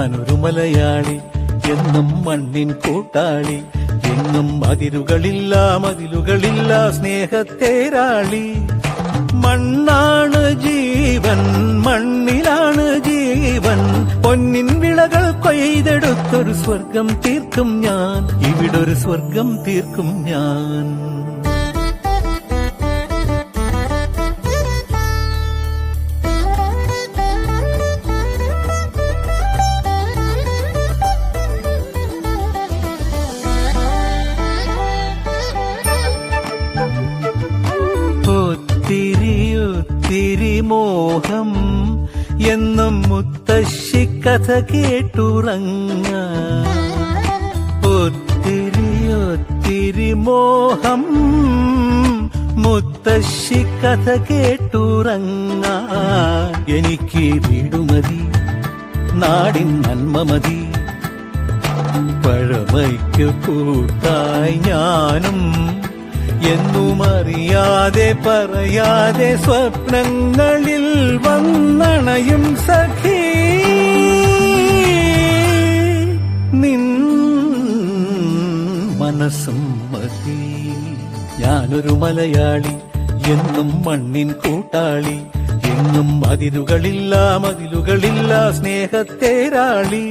ഞാനൊരു മലയാളി, എന്നും മണ്ണിൻ കൂട്ടാളി, എങ്ങും മതിലുകളില്ല സ്നേഹത്തേരാളി. മണ്ണാണ് ജീവൻ, മണ്ണിലാണ് ജീവൻ, പൊന്നിൻ വിളകൾ കൊയ്തെടുത്തൊരു സ്വർഗം തീർക്കും ഞാൻ, ഇവിടൊരു സ്വർഗം തീർക്കും ഞാൻ. ഒത്തിരി മോഹം എന്നും മുത്തശ്ശി കഥ കേട്ടുറങ്ങ. ഒത്തിരി മോഹം മുത്തശ്ശി കഥ കേട്ടുറങ്ങ. എനിക്ക് വീടുമതി, നാടിൻ നന്മ മതി, പഴമയ്ക്കു കൂട്ടായി ഞാനും എന്നും അറിയാതെ പറയാതെ സ്വപ്നങ്ങളിൽ വന്നണയും സഖി. നിൻ മനസ്സും മതി. ഞാനൊരു മലയാളി, എന്നും മണ്ണിൻ കൂട്ടാളി, എങ്ങും മതിലുകളില്ല സ്നേഹത്തേരാളി.